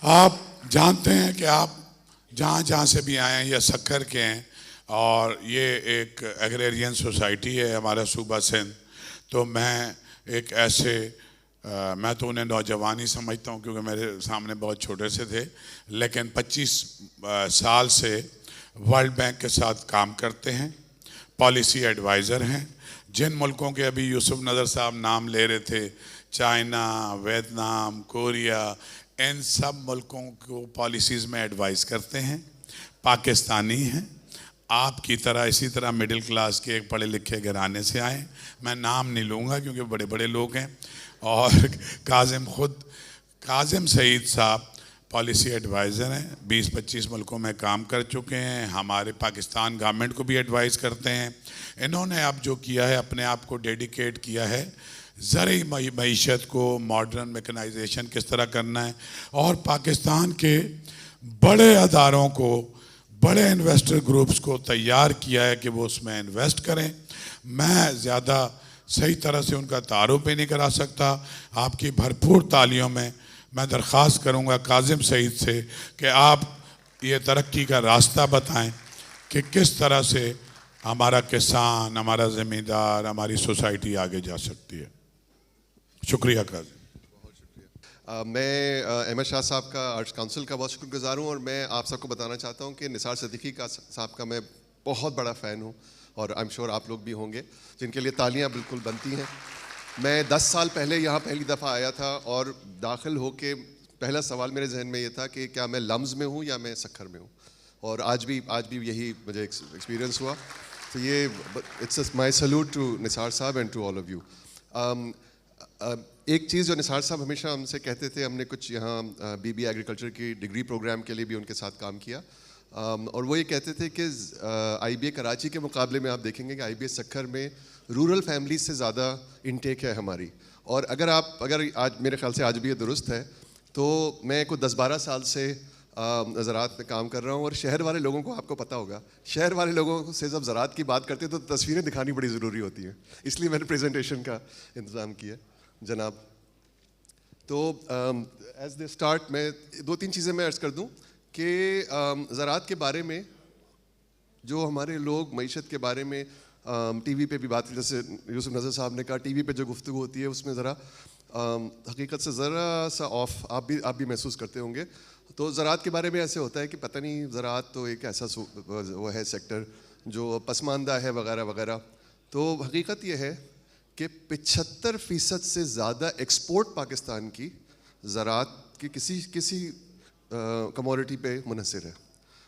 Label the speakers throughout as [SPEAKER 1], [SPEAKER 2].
[SPEAKER 1] آپ جانتے ہیں کہ آپ جہاں جہاں سے بھی آئے ہیں یا سکھر کے ہیں، اور یہ ایک ایگریرین سوسائٹی ہے ہمارا صوبہ سندھ، تو میں ایک ایسے میں تو انہیں نوجوان ہی سمجھتا ہوں کیونکہ میرے سامنے بہت چھوٹے سے تھے، لیکن 25 سال سے ورلڈ بینک کے ساتھ کام کرتے ہیں، پالیسی ایڈوائزر ہیں۔ جن ملکوں کے ابھی یوسف نظر صاحب نام لے رہے تھے، چائنا، ویتنام، کوریا، ان سب ملکوں کو پالیسیز میں ایڈوائز کرتے ہیں، پاکستانی ہیں، آپ کی طرح اسی طرح مڈل کلاس کے ایک پڑھے لکھے گھرانے سے آئیں، میں نام نہیں لوں گا کیونکہ بڑے بڑے لوگ ہیں، اور کاظم سعید صاحب پالیسی ایڈوائزر ہیں، 20-25 ملکوں میں کام کر چکے ہیں، ہمارے پاکستان گورنمنٹ کو بھی ایڈوائز کرتے ہیں۔ انہوں نے اب جو کیا ہے، اپنے آپ کو ڈیڈیکیٹ کیا ہے زرعی معیشت کو ماڈرن میکنائزیشن کس طرح کرنا ہے، اور پاکستان کے بڑے اداروں کو، بڑے انویسٹر گروپس کو تیار کیا ہے کہ وہ اس میں انویسٹ کریں۔ میں زیادہ صحیح طرح سے ان کا تعارف بھی نہیں کرا سکتا، آپ کی بھرپور تالیوں میں میں درخواست کروں گا کاظم سعید سے کہ آپ یہ ترقی کا راستہ بتائیں کہ کس طرح سے ہمارا کسان، ہمارا زمیندار، ہماری سوسائٹی آگے جا سکتی ہے۔ شکریہ کاظم۔
[SPEAKER 2] بہت شکریہ۔ میں احمد شاہ صاحب کا آرٹس کونسل کا بہت شکر گزار ہوں، اور میں آپ سب کو بتانا چاہتا ہوں کہ نثار صدیقی صاحب کا میں بہت بڑا فین ہوں، اور آئی ایم شیور آپ لوگ بھی ہوں گے، جن کے لیے تالیاں بالکل بنتی ہیں۔ میں 10 سال پہلے یہاں پہلی دفعہ آیا تھا، اور داخل ہو کے پہلا سوال میرے ذہن میں یہ تھا کہ کیا میں لمز میں ہوں یا میں سکھر میں ہوں، اور آج بھی یہی مجھے ایکسپیرینس ہوا۔ تو یہ it's my salute to Nisar Sahab and to all of you. ایک چیز جو نثار صاحب ہمیشہ ہم سے کہتے تھے، ہم نے کچھ یہاں بی بی ایگریکلچر کی ڈگری پروگرام کے لیے بھی ان کے ساتھ کام کیا، اور وہ یہ کہتے تھے کہ آئی بی اے کراچی کے مقابلے میں آپ دیکھیں گے کہ آئی بی اے سکھر میں رورل فیملیز سے زیادہ انٹیک ہے ہماری، اور اگر آج میرے خیال سے آج بھی یہ درست ہے، تو میں کوئی 10-12 سال سے زراعت میں کام کر رہا ہوں، اور شہر والے لوگوں کو آپ کو پتہ ہوگا، شہر والے لوگوں سے جب زراعت کی بات کرتے ہیں تو تصویریں دکھانی بڑی ضروری ہوتی ہیں، اس لیے میں نے پریزنٹیشن کا انتظام کیا جناب۔ تو ایز دے اسٹارٹ میں 2-3 چیزیں میں عرض کر دوں کہ زراعت کے بارے میں جو ہمارے لوگ معیشت کے بارے میں ٹی وی پہ بھی بات، جیسے یوسف نظر صاحب نے کہا، ٹی وی پہ جو گفتگو ہوتی ہے اس میں ذرا حقیقت سے ذرا سا آف آپ بھی محسوس کرتے ہوں گے۔ تو زراعت کے بارے میں ایسے ہوتا ہے کہ پتہ نہیں، زراعت تو ایک ایسا وہ ہے سیکٹر جو پسماندہ ہے وغیرہ وغیرہ۔ تو حقیقت یہ ہے کہ 75% سے زیادہ ایکسپورٹ پاکستان کی زراعت کی کسی کموڈٹی پہ منحصر ہے۔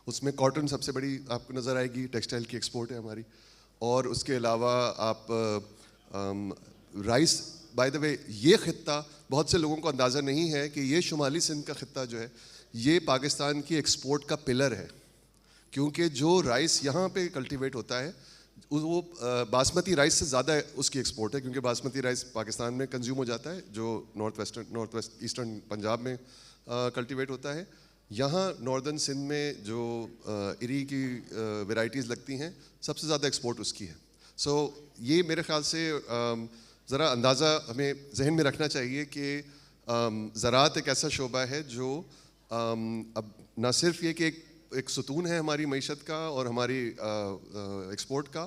[SPEAKER 2] اس میں کاٹن سب سے بڑی آپ کو نظر آئے گی، ٹیکسٹائل کی ایکسپورٹ ہے ہماری، اور اس کے علاوہ آپ رائس، بائی دا وے یہ خطہ بہت سے لوگوں کو اندازہ نہیں ہے کہ یہ شمالی سندھ کا خطہ جو ہے یہ پاکستان کی ایکسپورٹ کا پلر ہے، کیونکہ جو رائس یہاں پہ کلٹیویٹ ہوتا ہے وہ باسمتی رائس سے زیادہ اس کی ایکسپورٹ ہے، کیونکہ باسمتی رائس پاکستان میں کنزیوم ہو جاتا ہے جو نارتھ ویسٹ ایسٹرن پنجاب میں کلٹیویٹ ہوتا ہے۔ یہاں ناردرن سندھ میں جو اری کی ویرائٹیز لگتی ہیں سب سے زیادہ ایکسپورٹ اس کی ہے۔ سو یہ میرے خیال سے ذرا اندازہ ہمیں ذہن میں رکھنا چاہیے کہ زراعت ایک ایسا شعبہ ہے جو اب نہ صرف یہ کہ ایک ستون ہے ہماری معیشت کا اور ہماری ایکسپورٹ کا،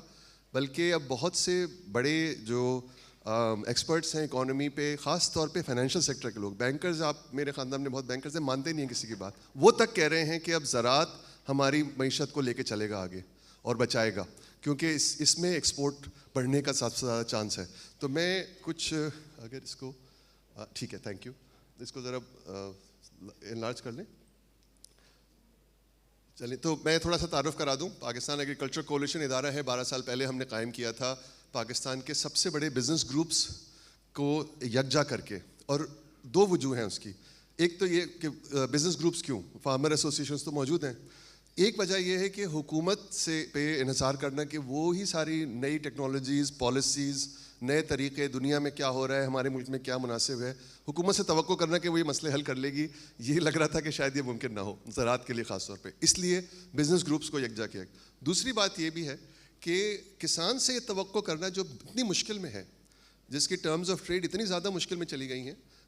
[SPEAKER 2] بلکہ اب بہت سے بڑے جو ایکسپرٹس ہیں اکانومی پہ، خاص طور پہ فائنینشیل سیکٹر کے لوگ، بینکرز، آپ میرے خاندان میں بہت بینکرز ہیں، مانتے نہیں ہیں کسی کی بات، وہ تک کہہ رہے ہیں کہ اب زراعت ہماری معیشت کو لے کے چلے گا آگے اور بچائے گا، کیونکہ اس میں ایکسپورٹ بڑھنے کا سب سے زیادہ چانس ہے۔ تو میں کچھ اگر اس کو ٹھیک ہے، تھینک یو، اس کو ذرا انلارج کر لیں۔ چلیں تو میں تھوڑا سا تعارف کرا دوں۔ پاکستان ایگریکلچر کولیشن ادارہ ہے، 12 سال پہلے ہم نے قائم کیا تھا پاکستان کے سب سے بڑے بزنس گروپس کو یکجا کر کے، اور 2 وجوہ ہیں اس کی۔ ایک تو یہ کہ بزنس گروپس کیوں، فارمر ایسوسیشنز تو موجود ہیں، ایک وجہ یہ ہے کہ حکومت سے پہ انحصار کرنا کہ وہ ہی ساری نئی ٹیکنالوجیز، پالیسیز، نئے طریقے، دنیا میں کیا ہو رہا ہے، ہمارے ملک میں کیا مناسب ہے، حکومت سے توقع کرنا کہ وہ یہ مسئلے حل کر لے گی، یہ لگ رہا تھا کہ شاید یہ ممکن نہ ہو زراعت کے لیے خاص طور پہ، اس لیے بزنس گروپس کو یکجا کیا۔ دوسری بات یہ بھی ہے کہ کسان سے یہ توقع کرنا جو اتنی مشکل میں ہے، جس کی ٹرمز آف ٹریڈ اتنی زیادہ مشکل میں چلی گئی ہیں،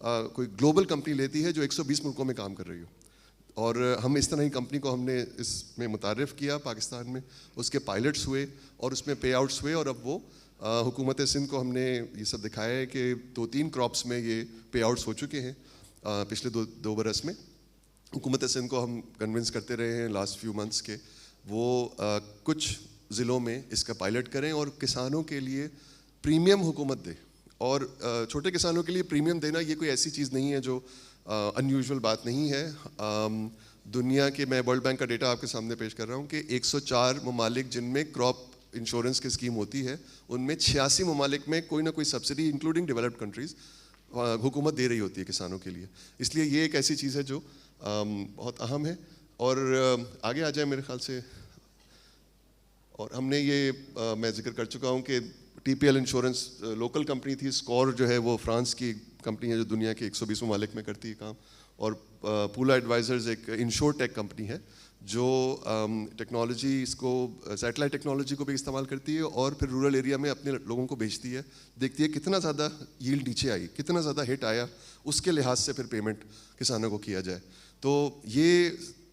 [SPEAKER 2] کوئی گلوبل کمپنی لیتی ہے جو 120 ملکوں میں کام کر رہی ہو. اور ہم اس طرح کی کمپنی کو ہم نے اس میں متعارف کیا پاکستان میں, اس کے پائلٹس ہوئے اور اس میں پے آؤٹس ہوئے, اور اب وہ حکومت سندھ کو ہم نے یہ سب دکھایا ہے کہ 2-3 کراپس میں یہ پے آؤٹس ہو چکے ہیں پچھلے 2 برس میں. حکومت سندھ کو ہم کنونس کرتے رہے ہیں لاسٹ فیو منتھس کے وہ کچھ ضلعوں میں اس کا پائلٹ کریں اور کسانوں کے لیے پریمیم حکومت دے. اور چھوٹے کسانوں کے لیے پریمیم دینا یہ کوئی ایسی چیز نہیں ہے جو ان یوزول بات نہیں ہے. دنیا کے, میں ورلڈ بینک کا ڈیٹا آپ کے سامنے پیش کر رہا ہوں کہ 104 ممالک جن میں کراپ انشورنس کی اسکیم ہوتی ہے, ان میں 86 ممالک میں کوئی نہ کوئی سبسڈی انکلوڈنگ ڈیولپڈ کنٹریز حکومت دے رہی ہوتی ہے کسانوں کے لیے. اس لیے یہ ایک ایسی چیز ہے جو بہت اہم ہے. اور آگے آ جائیں میرے خیال سے. اور ہم نے یہ میں ذکر کر چکا ہوں کہ T P L insurance local company تھی, اسکور جو ہے وہ فرانس کی کمپنی ہے جو دنیا کے 120 ممالک میں کرتی ہے کام. اور پولا ایڈوائزرز ایک انشور ٹیک کمپنی ہے جو ٹیکنالوجی, اس کو سیٹلائٹ ٹیکنالوجی کو بھی استعمال کرتی ہے اور پھر رورل ایریا میں اپنے لوگوں کو بھیجتی ہے, دیکھتی ہے کتنا زیادہ ییلڈ نیچے آئی, کتنا زیادہ ہٹ آیا, اس کے لحاظ سے پھر پیمنٹ کسانوں کو کیا جائے. تو یہ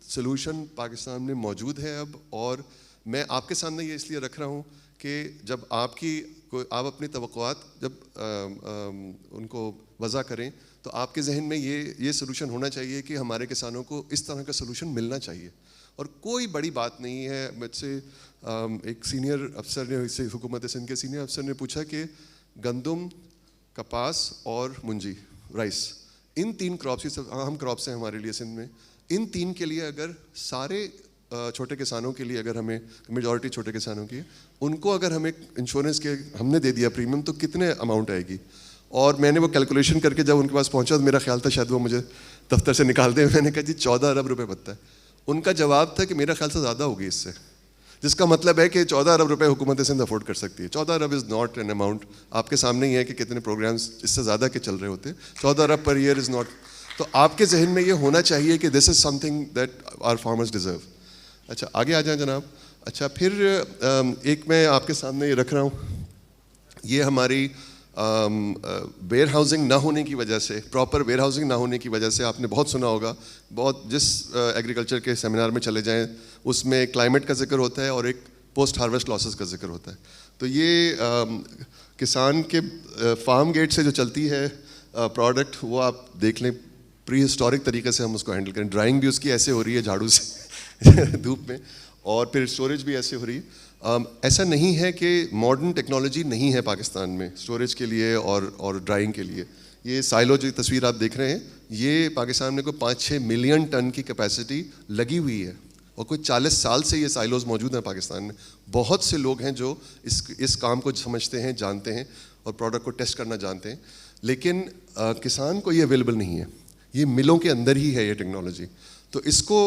[SPEAKER 2] سلوشن پاکستان میں موجود ہے اب. اور میں آپ کے سامنے یہ اس لیے رکھ رہا ہوں کہ جب آپ اپنی توقعات جب ان کو وضع کریں تو آپ کے ذہن میں یہ سلوشن ہونا چاہیے کہ ہمارے کسانوں کو اس طرح کا سلوشن ملنا چاہیے. اور کوئی بڑی بات نہیں ہے. مجھ سے ایک سینئر افسر نے, حکومت سندھ کے سینئر افسر نے پوچھا کہ گندم, کپاس اور منجی, رائس, ان 3 کراپس, یہ سب اہم کراپس ہیں ہمارے لیے سندھ میں, ان 3 کے لیے اگر سارے چھوٹے کسانوں کے لیے, اگر ہمیں میجورٹی چھوٹے کسانوں کی, ان کو اگر ہمیں انشورنس کے ہم نے دے دیا پریمیم, تو کتنے اماؤنٹ آئے گی. اور میں نے وہ کیلکولیشن کر کے جب ان کے پاس پہنچا تو میرا خیال تھا شاید وہ مجھے دفتر سے نکال دیں. میں نے کہا جی 14 ارب روپے بنتا ہے. ان کا جواب تھا کہ میرا خیال سے زیادہ ہوگی اس سے, جس کا مطلب ہے کہ 14 ارب روپے حکومت سندھ افورڈ کر سکتی ہے. 14 ارب از ناٹ این اماؤنٹ. آپ کے سامنے ہی ہے کہ کتنے پروگرامس اس سے زیادہ کے چل رہے ہوتے ہیں. 14 ارب پر ایئر از ناٹ. تو آپ کے ذہن میں یہ ہونا چاہیے کہ this is something that are farmers deserve. اچھا آگے آ جائیں جناب. اچھا پھر ایک میں آپ کے سامنے یہ رکھ رہا ہوں, یہ ہماری ویئر ہاؤسنگ نہ ہونے کی وجہ سے, پراپر ویئر ہاؤسنگ نہ ہونے کی وجہ سے, آپ نے بہت سنا ہوگا, بہت جس ایگریکلچر کے سیمینار میں چلے جائیں اس میں کلائمیٹ کا ذکر ہوتا ہے اور ایک پوسٹ ہارویسٹ لاسز کا ذکر ہوتا ہے. تو یہ کسان کے فارم گیٹ سے جو چلتی ہے پروڈکٹ, وہ آپ دیکھ لیں پری ہسٹورک طریقے سے ہم اس کو ہینڈل کریں. ڈرائنگ بھی اس کی ایسے ہو رہی ہے جھاڑو سے دھوپ میں, اور پھر اسٹوریج بھی ایسے ہو رہی ہے. ایسا نہیں ہے کہ ماڈرن ٹیکنالوجی نہیں ہے پاکستان میں اسٹوریج کے لیے اور ڈرائنگ کے لیے. یہ سائلو جو تصویر آپ دیکھ رہے ہیں, یہ پاکستان میں کوئی 5-6 ملین ٹن کی کیپیسٹی لگی ہوئی ہے, اور کوئی 40 سال سے یہ سائلوز موجود ہیں پاکستان میں. بہت سے لوگ ہیں جو اس کام کو سمجھتے ہیں, جانتے ہیں, اور پروڈکٹ کو ٹیسٹ کرنا جانتے ہیں, لیکن کسان کو یہ اویلیبل نہیں ہے. یہ ملوں کے اندر ہی ہے یہ ٹیکنالوجی. تو اس کو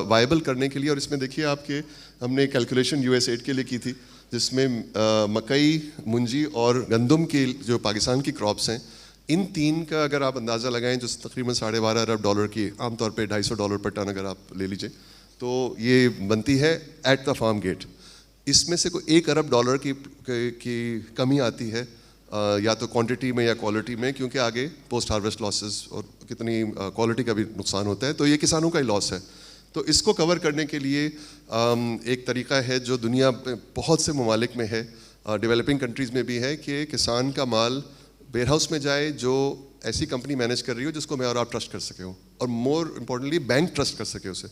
[SPEAKER 2] وائبل کرنے کے لیے, اور اس میں دیکھیے آپ کے ہم نے کیلکولیشن USAID کے لیے کی تھی, جس میں مکئی, منجی اور گندم کی جو پاکستان کی کراپس ہیں, ان 3 کا اگر آپ اندازہ لگائیں جو تقریباً $12.5 ارب کی, عام طور پہ $250 پر ٹن اگر آپ لے لیجیے, تو یہ بنتی ہے ایٹ دا فارم گیٹ. اس میں سے کوئی $1 ارب کی کمی آتی ہے, یا تو کوانٹٹی میں یا کوالٹی میں, کیونکہ آگے پوسٹ ہارویسٹ لاسز اور کتنی کوالٹی کا بھی نقصان ہوتا ہے, تو یہ کسانوں کا ہی لاس ہے. تو اس کو کور کرنے کے لیے ایک طریقہ ہے جو دنیا میں بہت سے ممالک میں ہے, ڈیولپنگ کنٹریز میں بھی ہے, کہ کسان کا مال ویئر ہاؤس میں جائے جو ایسی کمپنی مینیج کر رہی ہو جس کو میں اور آپ ٹرسٹ کر سکے ہوں, اور مور امپورٹنٹلی بینک ٹرسٹ کر سکے اسے.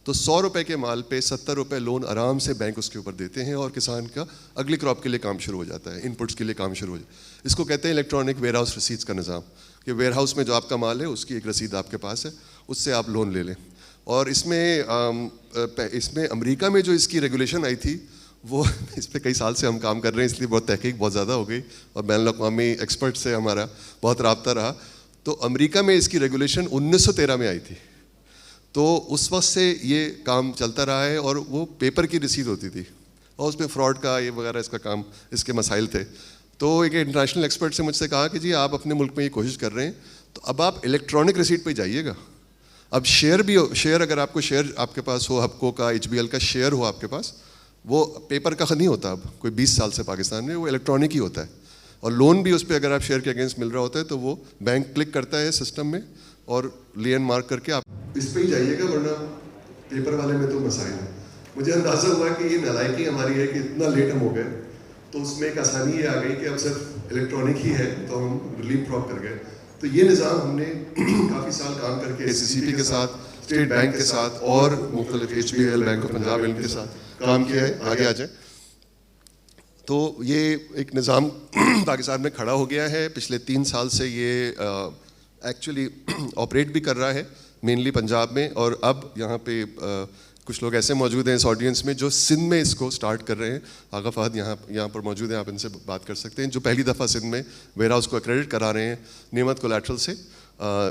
[SPEAKER 2] تو $100 کے مال پہ $70 لون آرام سے بینک اس کے اوپر دیتے ہیں, اور کسان کا اگلی کراپ کے لیے کام شروع ہو جاتا ہے, ان پٹس کے لیے کام شروع ہو جاتا ہے. اس کو کہتے ہیں الیکٹرانک ویئر ہاؤس رسیدز کا نظام, کہ ویئر ہاؤس میں جو آپ کا مال ہے اس کی ایک رسید آپ کے پاس ہے, اس سے آپ لون لے لیں. اور اس میں امریکہ میں جو اس کی ریگولیشن آئی تھی, وہ اس پہ کئی سال سے ہم کام کر رہے ہیں, اس لیے بہت تحقیق بہت زیادہ ہو گئی, اور بین الاقوامی ایکسپرٹ سے ہمارا بہت رابطہ رہا. تو امریکہ میں اس کی ریگولیشن 1913 میں آئی تھی. تو اس وقت سے یہ کام چلتا رہا ہے, اور وہ پیپر کی رسید ہوتی تھی, اور اس میں فراڈ کا یہ وغیرہ اس کا کام, اس کے مسائل تھے. تو ایک انٹرنیشنل ایکسپرٹ سے مجھ سے کہا کہ جی آپ اپنے ملک میں یہ کوشش کر رہے ہیں, تو اب آپ الیکٹرانک رسید پہ جائیے گا. اب شیئر اگر آپ کو شیئر آپ کے پاس ہو, ہپکو کا, HBL کا شیئر ہو آپ کے پاس, وہ پیپر کا نہیں ہوتا اب کوئی 20 سال سے پاکستان میں, وہ الیکٹرانک ہی ہوتا ہے. اور لون بھی اس پہ اگر آپ شیئر کے اگینسٹ مل رہا ہوتا ہے تو وہ بینک کلک کرتا ہے سسٹم میں اور لین مارک کر کے آپ اس پہ ہی جائیے گا، ورنہ پیپر والے میں تو مسائل ہیں. مجھے اندازہ ہوا کہ یہ نالائکی ہماری ہے کہ اتنا لیٹ ہم ہو گئے، تو اس میں ایک آسانی یہ آ گئی کہ اب صرف الیکٹرانک ہی ہے تو ہم ریلیف ڈراپ کر گئے. تو یہ نظام ہم نے کافی سال کام کر کے اے سی سی پی کے ساتھ، اسٹیٹ بینک کے ساتھ اور مختلف H B L, bank of Punjab ان کے ساتھ کام کیا ہے. آگے آ جائیں. تو یہ ایک نظام پاکستان میں کھڑا ہو گیا ہے. پچھلے 3 سال سے یہ ایکچولی آپریٹ بھی کر رہا ہے مینلی پنجاب میں، اور اب یہاں پہ کچھ لوگ ایسے موجود ہیں اس آڈینس میں جو سندھ میں اس کو سٹارٹ کر رہے ہیں. آغا فہد یہاں پر موجود ہیں، آپ ان سے بات کر سکتے ہیں، جو پہلی دفعہ سندھ میں ویئر ہاؤس کو ایکریڈٹ کرا رہے ہیں نعمت کولیٹرل سے،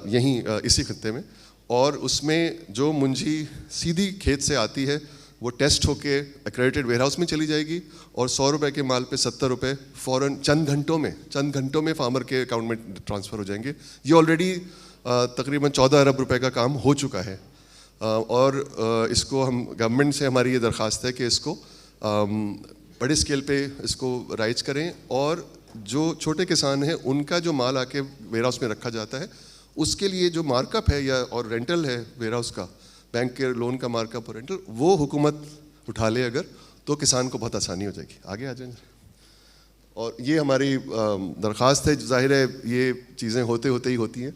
[SPEAKER 2] یہیں اسی خطے میں. اور اس میں جو منجی سیدھی کھیت سے آتی ہے وہ ٹیسٹ ہو کے ایکریڈیٹڈ ویئر ہاؤس میں چلی جائے گی، اور 100 روپے کے مال پہ 70 روپے فوراً چند گھنٹوں میں فارمر کے اکاؤنٹ میں ٹرانسفر ہو جائیں گے. یہ آلریڈی تقریباً 14 ارب روپے کا کام ہو چکا ہے. اور اس کو ہم گورنمنٹ سے ہماری یہ درخواست ہے کہ اس کو بڑے اسکیل پہ اس کو رائج کریں، اور جو چھوٹے کسان ہیں ان کا جو مال آ کے ویئر ہاؤس میں رکھا جاتا ہے اس کے لیے جو مارک اپ ہے یا اور رینٹل ہے ویئر ہاؤس کا، بینک کے لون کا مارک اپ اور رینٹل، وہ حکومت اٹھا لے اگر، تو کسان کو بہت آسانی ہو جائے گی. آگے آ جائیں. اور یہ ہماری درخواست ہے. ظاہر ہے یہ چیزیں ہوتے ہی ہوتی ہیں.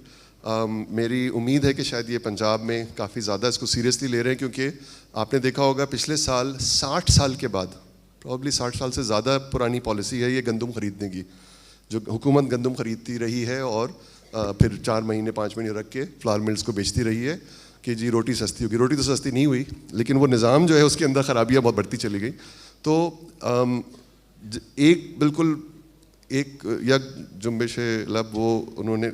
[SPEAKER 2] میری امید ہے کہ شاید یہ پنجاب میں کافی زیادہ اس کو سیریسلی لے رہے ہیں، کیونکہ آپ نے دیکھا ہوگا پچھلے سال 60 سال کے بعد، پرابلی 60 سال سے زیادہ پرانی پالیسی ہے یہ گندم خریدنے کی، جو حکومت گندم خریدتی رہی ہے اور پھر 4 مہینے 5 مہینے رکھ کے فلاور ملز کو بیچتی رہی ہے کہ جی روٹی سستی ہوگی. روٹی تو سستی نہیں ہوئی، لیکن وہ نظام جو ہے اس کے اندر خرابیاں بہت بڑھتی چلی گئی. تو بالکل ایک یک جنبش لب وہ انہوں نے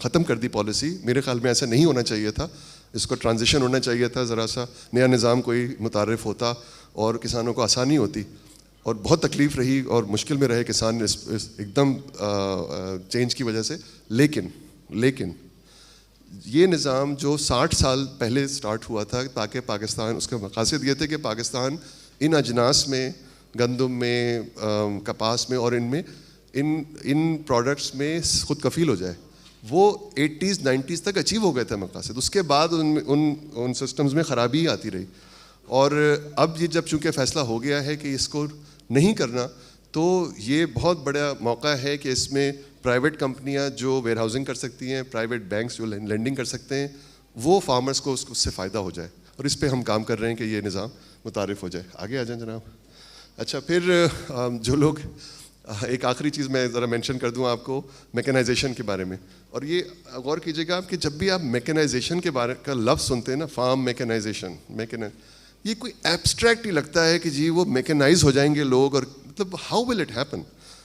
[SPEAKER 2] ختم کر دی پالیسی. میرے خیال میں ایسا نہیں ہونا چاہیے تھا. اس کو ٹرانزیشن ہونا چاہیے تھا، ذرا سا نیا نظام کوئی متعارف ہوتا اور کسانوں کو آسانی ہوتی. اور بہت تکلیف رہی اور مشکل میں رہے کسان ایک دم چینج کی وجہ سے. لیکن یہ نظام جو 60 سال پہلے سٹارٹ ہوا تھا تاکہ پاکستان، اس کا مقاصد یہ تھے کہ پاکستان ان اجناس میں، گندم میں، کپاس میں اور ان پروڈکٹس میں خود کفیل ہو جائے. وہ 80s 90s تک اچیو ہو گئے تھے مقاصد. اس کے بعد ان سسٹمز میں خرابی آتی رہی. اور اب یہ جب چونکہ فیصلہ ہو گیا ہے کہ اس کو نہیں کرنا، تو یہ بہت بڑا موقع ہے کہ اس میں پرائیویٹ کمپنیاں جو ویئر ہاؤسنگ کر سکتی ہیں، پرائیویٹ بینکس جو لینڈنگ کر سکتے ہیں، وہ فارمرز کو اس سے فائدہ ہو جائے. اور اس پہ ہم کام کر رہے ہیں کہ یہ نظام متعارف ہو جائے. آگے آ جائیں جناب. اچھا، پھر جو لوگ، ایک آخری چیز میں ذرا مینشن کر دوں آپ کو میکنائزیشن کے بارے میں. اور یہ غور کیجیے گا آپ کہ جب بھی آپ میکنائزیشن کے بارے کا لفظ سنتے ہیں نا، فارم میکنائزیشن، یہ کوئی ایبسٹریکٹ ہی لگتا ہے کہ جی وہ میکنائز ہو جائیں گے لوگ، اور مطلب ہاؤ ول اٹ ہیپن.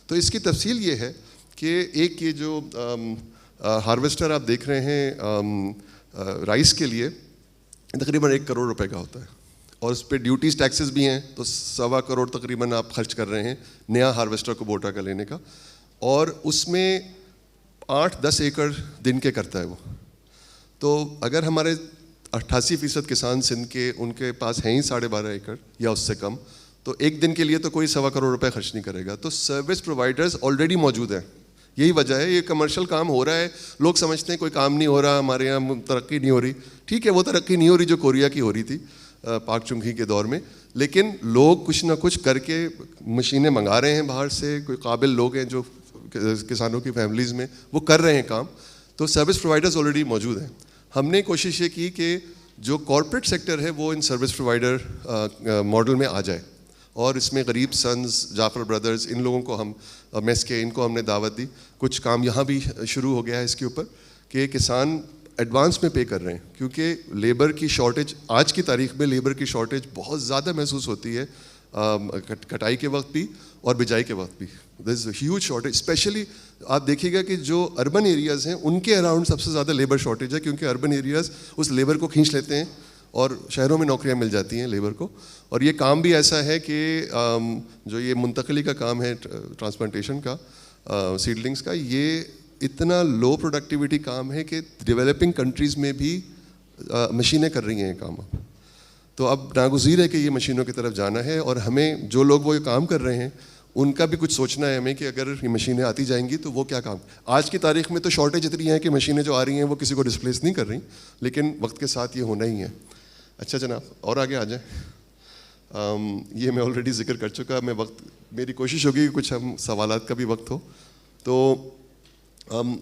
[SPEAKER 2] تو اس کی تفصیل یہ ہے کہ ایک یہ جو ہارویسٹر آپ دیکھ رہے ہیں رائس کے لیے، تقریباً 1 کروڑ روپے کا ہوتا ہے، اور اس پہ ڈیوٹیز ٹیکسز بھی ہیں، تو 1.25 کروڑ تقریباً آپ خرچ کر رہے ہیں نیا ہارویسٹر کو بوٹا کا لینے کا. اور اس میں 8-10 ایکڑ دن کے کرتا ہے وہ. تو اگر ہمارے 88% کسان سندھ کے، ان کے پاس ہیں ہی 12.5 ایکڑ یا اس سے کم، تو ایک دن کے لیے تو کوئی 1.25 کروڑ روپے خرچ نہیں کرے گا. تو سروس پرووائڈرز آلریڈی موجود ہیں. یہی وجہ ہے، یہ کمرشل کام ہو رہا ہے. لوگ سمجھتے ہیں کوئی کام نہیں ہو رہا، ہمارے یہاں ترقی نہیں ہو رہی. ٹھیک ہے، وہ ترقی نہیں ہو رہی جو کوریا کی ہو رہی تھی پاک چنگی کے دور میں، لیکن لوگ کچھ نہ کچھ کر کے مشینیں منگا رہے ہیں باہر سے. کوئی قابل لوگ ہیں جو کسانوں کی فیملیز میں، وہ کر رہے ہیں کام. تو سروس پرووائڈرز آلریڈی موجود ہیں. ہم نے کوشش یہ کی کہ جو کارپوریٹ سیکٹر ہے وہ ان سروس پرووائڈر ماڈل میں آ جائے، اور اس میں غریب سنز، جعفر بردرز، ان لوگوں کو ہم میس کے، ان کو ہم نے دعوت دی. کچھ کام یہاں بھی شروع ہو گیا ہے اس کے اوپر کہ کسان ایڈوانس میں پے کر رہے ہیں، کیونکہ لیبر کی شارٹیج، آج کی تاریخ میں لیبر کی شارٹیج بہت زیادہ محسوس ہوتی ہے، کٹائی کے وقت بھی اور بجائی کے وقت بھی. دیر از اے ہیوج شارٹیج. اسپیشلی آپ دیکھیے گا کہ جو اربن ایریاز ہیں ان کے اراؤنڈ سب سے زیادہ لیبر شارٹیج ہے، کیونکہ اربن ایریاز اس لیبر کو کھینچ لیتے ہیں اور شہروں میں نوکریاں مل جاتی ہیں لیبر کو. اور یہ کام بھی ایسا ہے کہ جو یہ منتقلی کا کام ہے ٹرانسپلانٹیشن کا، سیڈلنگس کا، یہ اتنا لو پروڈکٹیوٹی کام ہے کہ ڈیولپنگ کنٹریز میں بھی مشینیں کر رہی ہیں یہ کام. تو اب ناگزیر ہے کہ یہ مشینوں کی طرف جانا ہے، اور ہمیں جو لوگ وہ یہ کام کر رہے ہیں ان کا بھی کچھ سوچنا ہے ہمیں کہ اگر یہ مشینیں آتی جائیں گی تو وہ کیا کام. آج کی تاریخ میں تو شارٹیج اتنی ہے کہ مشینیں جو آ رہی ہیں وہ کسی کو ڈسپلیس نہیں کر رہی, لیکن وقت کے ساتھ یہ ہونا ہی ہے. اچھا جناب, اور آگے آ جائیں. یہ میں آلریڈی ذکر کر چکا. میں میری کوشش ہوگی کہ کچھ ہم سوالات کا بھی وقت ہو. تو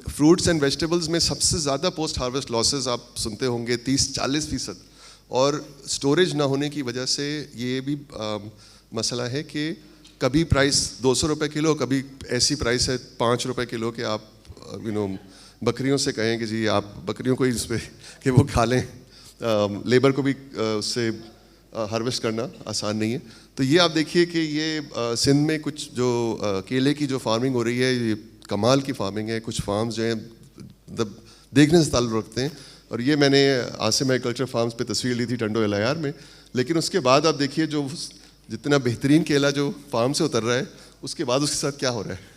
[SPEAKER 2] فروٹس اینڈ ویجیٹیبلز میں سب سے زیادہ پوسٹ ہارویسٹ لاسز آپ سنتے ہوں گے 30-40%, اور اسٹوریج نہ ہونے کی وجہ سے یہ بھی مسئلہ ہے کہ کبھی پرائس 200 روپے کلو, کبھی ایسی پرائس ہے 5 روپے کلو کہ آپ بکریوں سے کہیں کہ جی آپ بکریوں کو ہی اس پہ کہ وہ کھا لیں. لیبر کو بھی اس سے ہارویسٹ کرنا آسان نہیں ہے. تو یہ آپ دیکھیے کہ یہ سندھ میں کچھ جو کیلے کی جو فارمنگ ہو رہی ہے, یہ کمال کی فارمنگ ہے. کچھ فارمز جو ہیں مطلب دیکھنے سے تعلق رکھتے ہیں, اور یہ میں نے عاصم ایگریکلچر فارمز پہ تصویر لی تھی ٹنڈو LIR میں. لیکن اس کے بعد آپ دیکھیے جو جتنا بہترین کیلا جو فارم سے اتر رہا ہے, اس کے بعد اس کے ساتھ کیا ہو رہا ہے.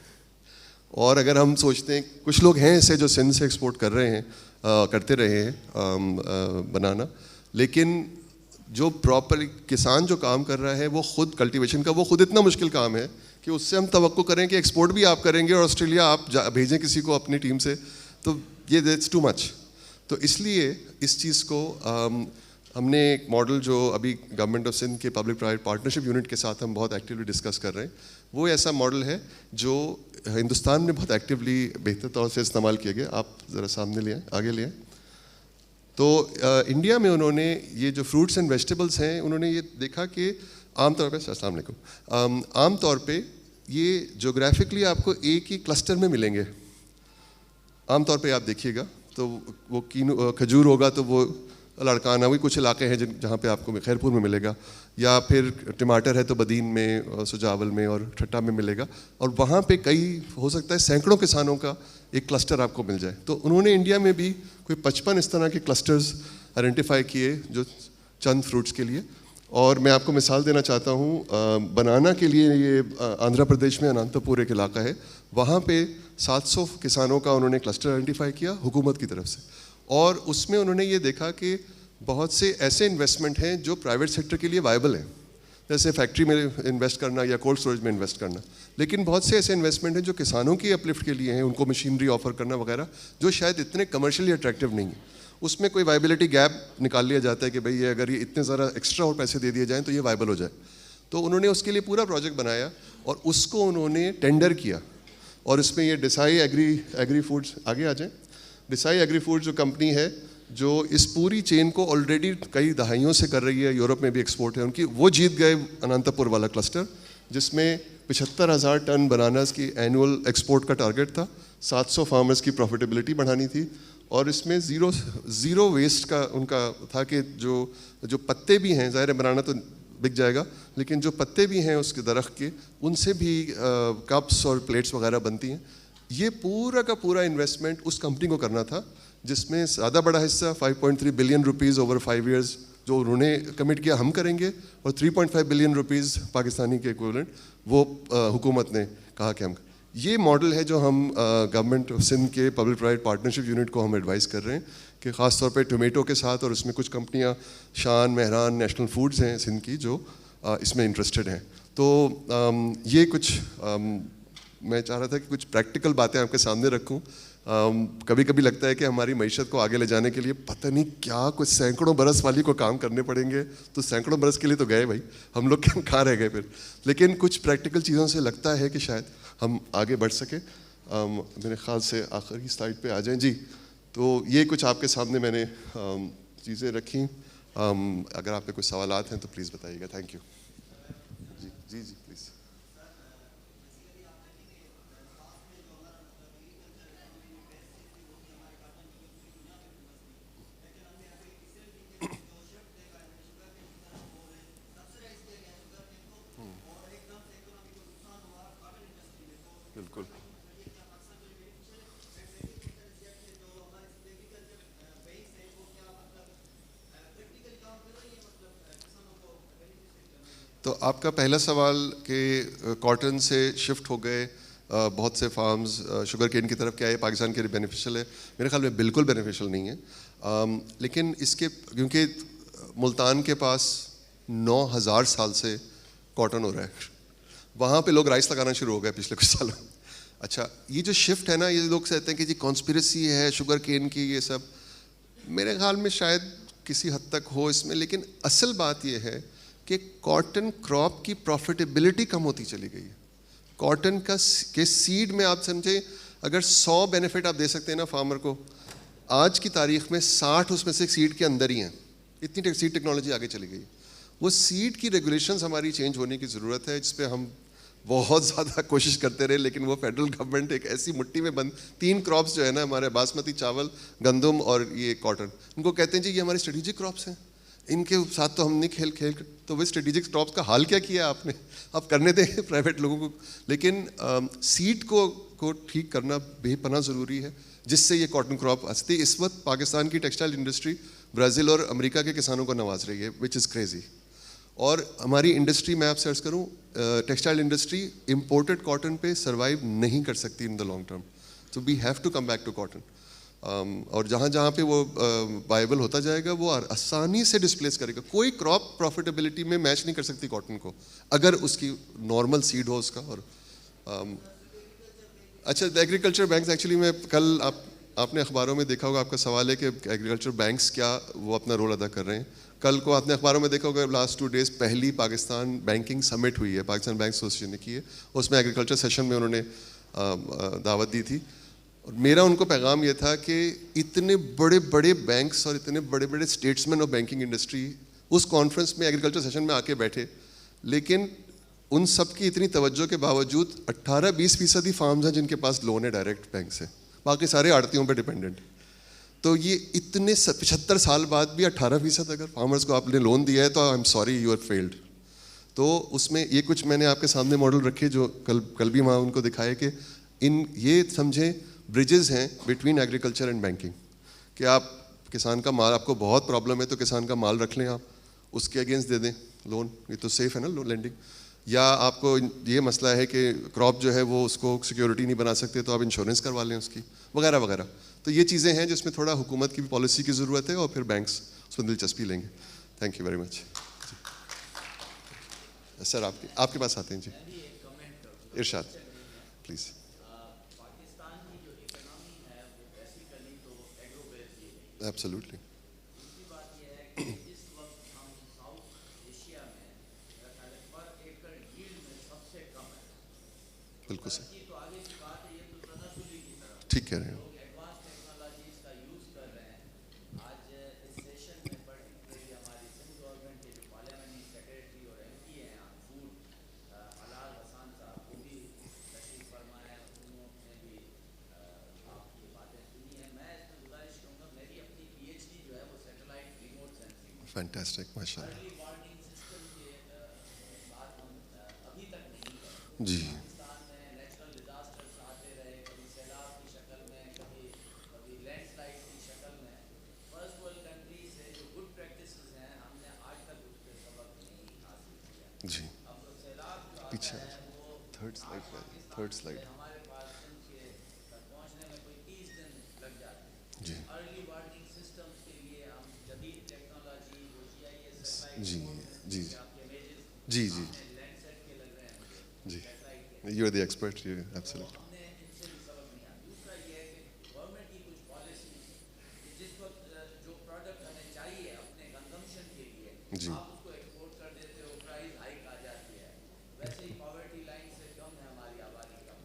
[SPEAKER 2] اور اگر ہم سوچتے ہیں کچھ لوگ ہیں ایسے جو سندھ سے ایکسپورٹ کر رہے ہیں, کرتے رہے ہیں بنانا, لیکن جو پراپر کسان جو کام کر رہا ہے وہ خود کلٹیویشن کا, وہ خود اتنا مشکل کام ہے کہ اس سے ہم توقع کریں کہ ایکسپورٹ بھی آپ کریں گے اور آسٹریلیا آپ بھیجیں کسی کو اپنی ٹیم سے, تو یہ دیٹس ٹو مچ. تو اس لیے اس چیز کو ہم نے ایک ماڈل جو ابھی گورنمنٹ آف سندھ کے پبلک پرائیویٹ پارٹنرشپ یونٹ کے ساتھ ہم بہت ایکٹیولی ڈسکس کر رہے ہیں, وہ ایسا ماڈل ہے جو ہندوستان میں بہت ایکٹیولی بہتر طور سے استعمال کیا گیا. آپ ذرا سامنے لے آئیں, آگے لے آئیں. تو انڈیا میں انہوں نے یہ جو فروٹس اینڈ ویجیٹیبلس ہیں, انہوں نے یہ دیکھا کہ عام طور پہ, السلام علیکم, عام طور پہ یہ جغرافکلی آپ کو ایک ہی کلسٹر میں ملیں گے. عام طور پہ آپ دیکھیے گا تو وہ کھجور ہوگا تو وہ لاڑکانہ, وہی کچھ علاقے ہیں جہاں پہ آپ کو خیرپور میں ملے گا, یا پھر ٹماٹر ہے تو بدین میں, سجاول میں اور ٹھٹا میں ملے گا, اور وہاں پہ کئی ہو سکتا ہے سینکڑوں کسانوں کا ایک کلسٹر آپ کو مل جائے. تو انہوں نے انڈیا میں بھی کوئی 55 اس طرح کے کلسٹرز آئیڈینٹیفائی کیے جو چند فروٹس کے لیے. اور میں آپ کو مثال دینا چاہتا ہوں, بنانا کے لیے یہ آندھرا پردیش میں انانتا پور ایک علاقہ ہے, وہاں پہ 700 کسانوں کا انہوں نے کلسٹر آئیڈینٹیفائی کیا حکومت کی طرف سے. اور اس میں انہوں نے یہ دیکھا کہ بہت سے ایسے انویسٹمنٹ ہیں جو پرائیویٹ سیکٹر کے لیے وائبل ہیں, جیسے فیکٹری میں انویسٹ کرنا یا کولڈ اسٹوریج میں انویسٹ کرنا. لیکن بہت سے ایسے انویسٹمنٹ ہیں جو کسانوں کی اپلفٹ کے لیے ہیں, ان کو مشینری آفر کرنا وغیرہ, جو شاید اتنے کمرشلی اٹریکٹیو نہیں ہیں. اس میں کوئی وائبلٹی گیپ نکال لیا جاتا ہے کہ بھئی یہ اگر یہ اتنے ذرا ایکسٹرا اور پیسے دے دیے جائیں تو یہ وائبل ہو جائے. تو انہوں نے اس کے لیے پورا پروجیکٹ بنایا اور اس کو انہوں نے ٹینڈر کیا. اور اس میں یہ ڈیسائی ایگری فوڈز, آگے آ جائیں. ڈیسائی ایگری فوڈز جو کمپنی ہے جو اس پوری چین کو آلریڈی کئی دہائیوں سے کر رہی ہے, یورپ میں بھی ایکسپورٹ ہے ان کی, وہ جیت گئے انانتا پور والا کلسٹر, جس میں 75,000 ٹن بناناز کی اینول ایکسپورٹ کا ٹارگیٹ تھا. 700 فارمرز کی پروفیٹیبلٹی بڑھانی تھی, اور اس میں زیرو ویسٹ کا ان کا تھا کہ جو پتے بھی ہیں, ظاہر بنانا تو بک جائے گا, لیکن جو پتے بھی ہیں اس کے درخت کے, ان سے بھی کپس اور پلیٹس وغیرہ بنتی ہیں. یہ پورا کا پورا انویسٹمنٹ اس کمپنی کو کرنا تھا, جس میں زیادہ بڑا حصہ 5.3 بلین روپیز اوور 5 ایئرز جو انہوں نے کمٹ کیا ہم کریں گے, اور 3.5 بلین روپیز پاکستانی کے ایکویولنٹ وہ حکومت نے کہا کہ ہم. یہ ماڈل ہے جو ہم گورنمنٹ آف سندھ کے پبلک پرائیویٹ پارٹنرشپ یونٹ کو ہم ایڈوائز کر رہے ہیں کہ خاص طور پہ ٹومیٹو کے ساتھ, اور اس میں کچھ کمپنیاں شان, مہران, نیشنل فوڈز ہیں سندھ کی جو اس میں انٹرسٹڈ ہیں. تو یہ کچھ میں چاہ رہا تھا کہ کچھ پریکٹیکل باتیں آپ کے سامنے رکھوں. کبھی کبھی لگتا ہے کہ ہماری معیشت کو آگے لے جانے کے لیے پتہ نہیں کیا کچھ سینکڑوں برس والی کو کام کرنے پڑیں گے, تو سینکڑوں برس کے لیے تو گئے بھائی, ہم لوگ کہاں رہ گئے پھر. لیکن کچھ پریکٹیکل چیزوں سے لگتا ہے کہ شاید ہم آگے بڑھ سکیں. میرے خیال سے آخری سلائڈ پہ آ جائیں جی. تو یہ کچھ آپ کے سامنے میں نے چیزیں رکھیں. اگر آپ کے کوئی سوالات ہیں تو پلیز بتائیے گا. Thank you. جی جی جی پلیز. بالکل تو آپ کا پہلا سوال کہ کاٹن سے شفٹ ہو گئے بہت سے فارمز شوگر کین کی طرف, کیا یہ پاکستان کے لیے بینیفیشل ہے؟ میرے خیال میں بالکل بینیفیشل نہیں ہے. لیکن اس کے کیونکہ ملتان کے پاس 9,000 سال سے کاٹن ہو رہا ہے, وہاں پہ لوگ رائس لگانا شروع ہو گئے پچھلے کچھ سالوں. اچھا یہ جو شفٹ ہے نا, یہ لوگ کہتے ہیں کہ جی کانسپریسی ہے شوگر کین کی, یہ سب میرے خیال میں شاید کسی حد تک ہو اس میں, لیکن اصل بات یہ ہے کہ کاٹن کراپ کی پروفیٹیبلٹی کم ہوتی چلی گئی ہے. کاٹن کے سیڈ میں آپ سمجھیں اگر 100 بینیفٹ آپ دے سکتے ہیں نا فارمر کو, آج کی تاریخ میں 60 اس میں سے سیڈ کے اندر ہی ہیں. اتنی سیڈ ٹیکنالوجی آگے چلی گئی. وہ سیڈ کی ریگولیشنز ہماری چینج ہونے کی ضرورت ہے, جس پہ ہم بہت زیادہ کوشش کرتے رہے, لیکن وہ فیڈرل گورنمنٹ ایک ایسی مٹی میں بند 3 کراپس جو ہے نا ہمارے باسمتی چاول, گندم اور یہ کاٹن, ان کو کہتے ہیں جی یہ ہمارے اسٹریٹجک کراپس ہیں, ان کے ساتھ تو ہم نہیں کھیل تو وہ اسٹریٹجک کراپس کا حال کیا کیا آپ نے, آپ کرنے دیں پرائیویٹ لوگوں کو. لیکن سیڈ کو ٹھیک کرنا بے پناہ ضروری ہے, جس سے یہ کاٹن کراپ آتی. اس وقت پاکستان کی ٹیکسٹائل انڈسٹری برازیل اور امریکہ کے کسانوں کو نواز رہی ہے, وچ از کریزی. اور ہماری انڈسٹری میں آپ سے عرض کروں, ٹیکسٹائل انڈسٹری امپورٹڈ کاٹن پہ سروائیو نہیں کر سکتی ان دا لانگ ٹرم. تو we have to come back to cotton. اور جہاں پہ وہ وائبل ہوتا جائے گا وہ آسانی سے ڈسپلیس کرے گا. کوئی کراپ پروفیٹیبلٹی میں میچ نہیں کر سکتی کاٹن کو, اگر اس کی نارمل سیڈ ہو اس کا. اور اچھا ایگریکلچر بینکس, ایکچولی میں کل آپ نے اخباروں میں دیکھا ہوگا, آپ کا سوال ہے کہ ایگریکلچر بینکس کیا وہ اپنا رول ادا کر رہے ہیں. کل کو آپ نے اخباروں میں دیکھا ہوگا لاسٹ 2 days پہلی پاکستان بینکنگ سمٹ ہوئی ہے, پاکستان بینک ایسوسیشن نے کی ہے. اس میں ایگریکلچر سیشن میں انہوں نے دعوت دی تھی, اور میرا ان کو پیغام یہ تھا کہ اتنے بڑے بڑے بینکس اور اتنے بڑے بڑے اسٹیٹسمین آف بینکنگ انڈسٹری اس کانفرنس میں ایگریکلچر سیشن میں آ کے بیٹھے, لیکن ان سب کی اتنی توجہ کے باوجود 18-20% فارمز ہیں جن کے پاس لون ہے ڈائریکٹ بینک سے, باقی سارے آڑتیوں پہ ڈپینڈنٹ. تو یہ اتنے 75 سال بعد بھی 18% اگر فارمرز کو آپ نے لون دیا ہے تو I am sorry your field. تو اس میں یہ کچھ میں نے آپ کے سامنے ماڈل رکھے جو کل بھی وہاں ان کو دکھائے کہ یہ سمجھیں برجز ہیں بٹوین ایگریکلچر اینڈ بینکنگ, کہ آپ کسان کا مال, آپ کو بہت پرابلم ہے تو کسان کا مال رکھ لیں, آپ اس کے اگینسٹ دے دیں لون, یہ تو سیف ہے نا لون لینڈنگ. یا آپ کو یہ مسئلہ ہے کہ کراپ جو ہے وہ اس کو سیکیورٹی نہیں بنا سکتے تو آپ انشورنس کروا لیں اس کی, وغیرہ وغیرہ. تو یہ چیزیں ہیں جس میں تھوڑا حکومت کی بھی پالیسی کی ضرورت ہے, اور پھر بینکس اس میں دلچسپی لیں گے. Thank you very much. Sir آپ کے پاس آتے ہیں جی, ارشاد پلیز. ایبسلیوٹلی. بالکل صحیح, ٹھیک کہہ رہے ہیں. فینٹاسٹک, ماشاء اللہ. جی جی, پیچھے تھرڈ سلائڈ. جی جی جی جی جی جی, you are the expert, you absolutely. جی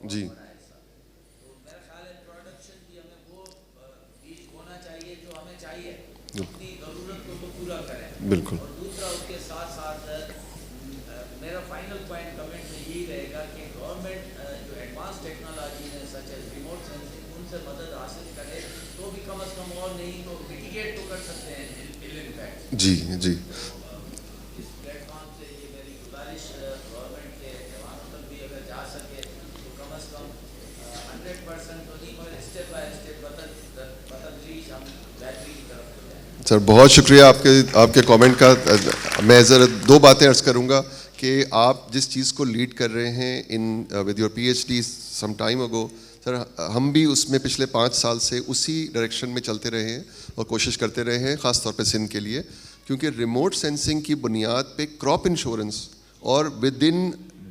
[SPEAKER 2] جی بالکل.
[SPEAKER 3] دوسرا اس کے ساتھ ساتھ میرا فائنل پوائنٹ کمنٹ میں یہی رہے گا کہ گورنمنٹ جو ایڈوانس ٹیکنالوجی ہے سچ ایز ریموٹ سینسنگ, ان سے مدد حاصل کرے تو بھی کم از کم, اور نہیں تو میٹیگیٹ تو کر سکتے ہیں ال امپیکٹ.
[SPEAKER 2] جی جی
[SPEAKER 3] اس پلیٹ فارم سے یہ میری گزارش گورنمنٹ کے جوانوں تک بھی اگر جا سکے تو کم از کم 100% تو نہیں مگر اسٹیپ بائی اسٹیپ بتدریج ہم بہتری کی طرف ہو جائیں.
[SPEAKER 2] سر بہت شکریہ آپ کے کامنٹ کا. میں ذرا 2 باتیں عرض کروں گا کہ آپ جس چیز کو لیڈ کر رہے ہیں in with your P H D some time ago, sir ہم بھی اس میں پچھلے 5 سال سے اسی ڈائریکشن میں چلتے رہے ہیں اور کوشش کرتے رہے ہیں, خاص طور پہ سندھ کے لیے, کیونکہ ریموٹ سینسنگ کی بنیاد پہ کراپ انشورنس اور with in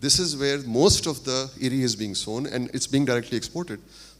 [SPEAKER 2] this is where most of the eri is being sown and it's being directly exported.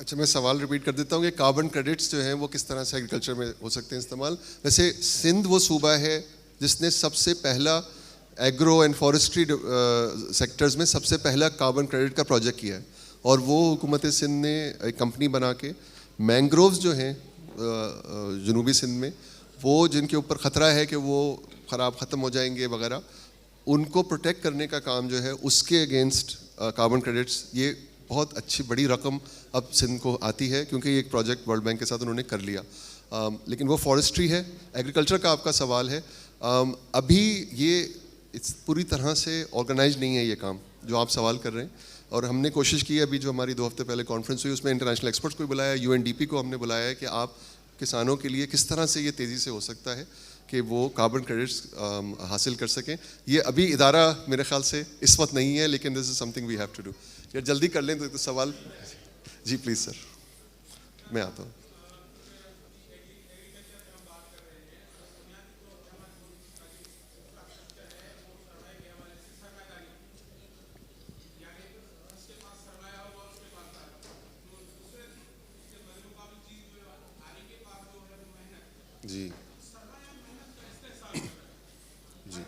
[SPEAKER 2] اچھا میں سوال ریپیٹ کر دیتا ہوں کہ کاربن کریڈٹس جو ہیں وہ کس طرح سے ایگریکلچر میں ہو سکتے ہیں استعمال. ویسے سندھ وہ صوبہ ہے جس نے سب سے پہلا ایگرو اینڈ فارسٹری سیکٹرز میں سب سے پہلا کاربن کریڈٹ کا پروجیکٹ کیا ہے, اور وہ حکومت سندھ نے ایک کمپنی بنا کے مینگرووز جو ہیں جنوبی سندھ میں, وہ جن کے اوپر خطرہ ہے کہ وہ خراب ختم ہو جائیں گے وغیرہ, ان کو پروٹیکٹ کرنے کا کام جو ہے اس کے اگینسٹ کاربن کریڈٹس, یہ بہت اچھی بڑی رقم اب سندھ کو آتی ہے کیونکہ یہ ایک پروجیکٹ ورلڈ بینک کے ساتھ انہوں نے کر لیا. لیکن وہ فارسٹری ہے. ایگریکلچر کا آپ کا سوال ہے, ابھی یہ پوری طرح سے آرگنائز نہیں ہے یہ کام جو آپ سوال کر رہے ہیں, اور ہم نے کوشش کی ہے ابھی جو ہماری 2 ہفتے پہلے کانفرنس ہوئی اس میں انٹرنیشنل ایکسپرٹس کو بلایا, UNDP کو ہم نے بلایا ہے کہ آپ کسانوں کے لیے کس طرح سے یہ تیزی سے ہو سکتا ہے کہ وہ کاربن کریڈٹس حاصل کر سکیں. یہ ابھی ادارہ میرے خیال سے اس وقت نہیں ہے, لیکن this is something we have to do. یا جلدی کر لیں تو سوال. جی پلیز سر, میں آتا ہوں. جی جی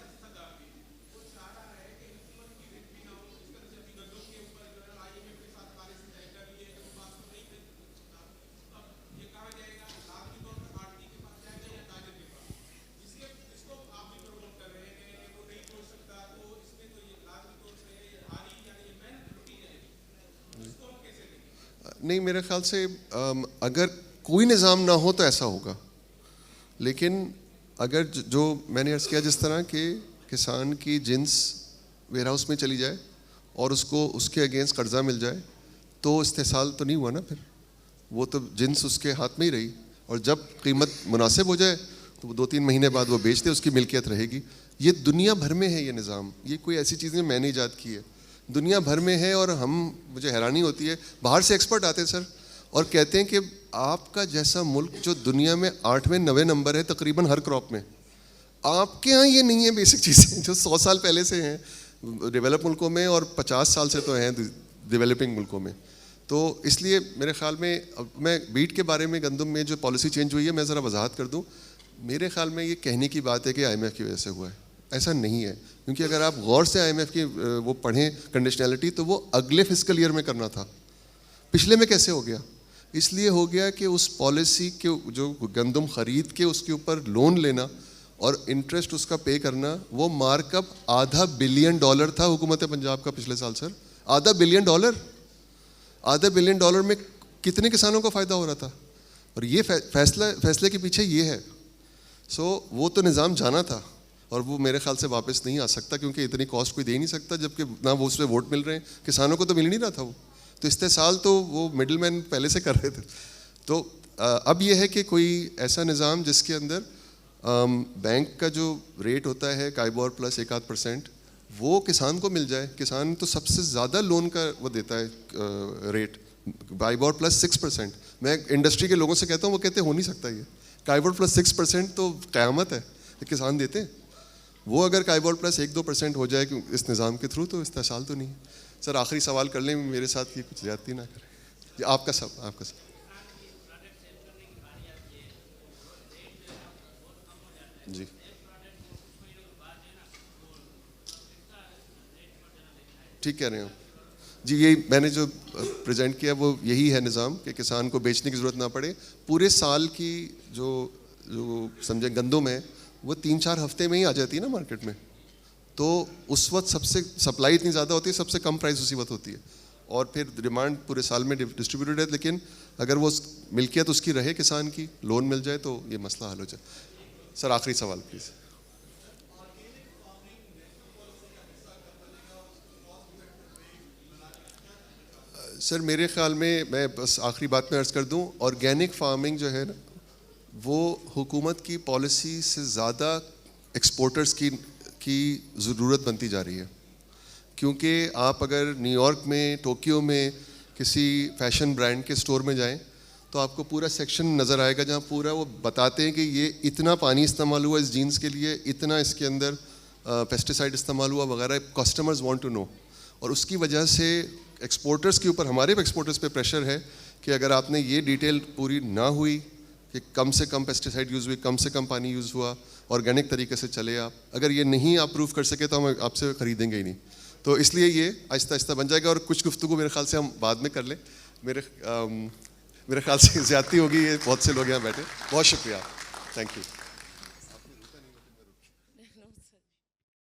[SPEAKER 2] نہیں, میرے خیال سے اگر کوئی نظام نہ ہو تو ایسا ہوگا, لیکن اگر جو میں نے عرض کیا جس طرح کہ کسان کی جنس ویئر ہاؤس میں چلی جائے اور اس کو اس کے اگینسٹ قرضہ مل جائے تو استحصال تو نہیں ہوا نا, پھر وہ تو جنس اس کے ہاتھ میں ہی رہی, اور جب قیمت مناسب ہو جائے تو وہ 2-3 مہینے بعد وہ بیچ دے, اس کی ملکیت رہے گی. یہ دنیا بھر میں ہے یہ نظام, یہ کوئی ایسی چیز نہیں میں نے ایجاد کی ہے, دنیا بھر میں ہے. اور مجھے حیرانی ہوتی ہے, باہر سے ایکسپرٹ آتے ہیں سر اور کہتے ہیں کہ آپ کا جیسا ملک جو دنیا میں 8ویں 9ویں نمبر ہے تقریباً ہر کراپ میں, آپ کے ہاں یہ نہیں ہے بیسک چیزیں جو 100 سال پہلے سے ہیں ڈیولپ ملکوں میں اور 50 سال سے تو ہیں ڈیولپنگ ملکوں میں. تو اس لیے میرے خیال میں میں بیٹ کے بارے میں گندم میں جو پالیسی چینج ہوئی ہے میں ذرا وضاحت کر دوں. میرے خیال میں یہ کہنے کی بات ہے کہ IMF کی وجہ سے ہوا ہے, ایسا نہیں ہے. کیونکہ اگر آپ غور سے IMF کی وہ پڑھیں کنڈیشنلٹی تو وہ اگلے فسکل ایئر میں کرنا تھا. پچھلے میں کیسے ہو گیا؟ اس لیے ہو گیا کہ اس پالیسی کے جو گندم خرید کے اس کے اوپر لون لینا اور انٹرسٹ اس کا پے کرنا, وہ مارک اپ $500 بلین تھا حکومت پنجاب کا پچھلے سال. سر $500 بلین, $500 بلین میں کتنے کسانوں کو فائدہ ہو رہا تھا, اور یہ فیصلے کے پیچھے یہ ہے. سو وہ تو نظام جانا تھا اور وہ میرے خیال سے واپس نہیں آ سکتا کیونکہ اتنی کاسٹ کوئی دے نہیں سکتا, جبکہ نہ وہ اس پہ ووٹ مل رہے ہیں, کسانوں کو تو مل نہیں رہا تھا وہ, تو استحصال تو وہ مڈل مین پہلے سے کر رہے تھے. تو اب یہ ہے کہ کوئی ایسا نظام جس کے اندر بینک کا جو ریٹ ہوتا ہے کائبور پلس 1-8%, وہ کسان کو مل جائے. کسان تو سب سے زیادہ لون کا وہ دیتا ہے ریٹ, کائبور پلس 6%. میں انڈسٹری کے لوگوں سے کہتا ہوں, وہ کہتے ہیں ہو نہیں سکتا یہ کائبور پلس 6% تو قیامت ہے, کسان دیتے ہیں. وہ اگر کائبور پلس 1-2% ہو جائے اس نظام کے تھرو تو استحصال تو نہیں. سر آخری سوال کر لیں, میرے ساتھ یہ کچھ زیادتی نہ کریں. جی آپ کا سب آپ کا سب. جی ٹھیک کہہ رہے ہو. جی یہ میں نے جو پریزنٹ کیا وہ یہی ہے نظام کہ کسان کو بیچنے کی ضرورت نہ پڑے. پورے سال کی جو سمجھیں گندم ہے وہ 3-4 ہفتے میں ہی آ جاتی ہے نا مارکیٹ میں, تو اس وقت سب سے سپلائی اتنی زیادہ ہوتی ہے, سب سے کم پرائز اسی وقت ہوتی ہے, اور پھر ڈیمانڈ پورے سال میں ڈسٹریبیوٹیڈ ہے. لیکن اگر وہ ملکیت اس کی رہے کسان کی, لون مل جائے تو یہ مسئلہ حل ہو جائے. سر آخری سوال پلیز. سر میرے خیال میں بس آخری بات میں عرض کر دوں, آرگینک فارمنگ جو ہے نا وہ حکومت کی پالیسی سے زیادہ ایکسپورٹرز کی ضرورت بنتی جا رہی ہے. کیونکہ آپ اگر نیو یارک میں, ٹوکیو میں کسی فیشن برانڈ کے اسٹور میں جائیں تو آپ کو پورا سیکشن نظر آئے گا جہاں پورا وہ بتاتے ہیں کہ یہ اتنا پانی استعمال ہوا اس جینس کے لیے, اتنا اس کے اندر پیسٹیسائڈ استعمال ہوا وغیرہ. کسٹمرز وانٹ ٹو نو, اور اس کی وجہ سے ایکسپورٹرز کے اوپر, ہمارے ایکسپورٹرز پہ پریشر ہے کہ اگر آپ نے یہ ڈیٹیل پوری نہ ہوئی کہ کم سے کم پیسٹیسائڈ یوز ہوئی, کم سے کم پانی یوز ہوا, آرگینک طریقے سے چلے آپ, اگر یہ نہیں آپ پروف کر سکے تو ہم آپ سے خریدیں گے ہی نہیں. تو اس لیے یہ آہستہ آہستہ بن جائے گا. اور کچھ گفتگو میرے خیال سے ہم بعد میں کر لیں, میرے خیال سے زیادتی ہوگی, یہ بہت سے لوگ یہاں بیٹھے. بہت شکریہ, تھینک یو.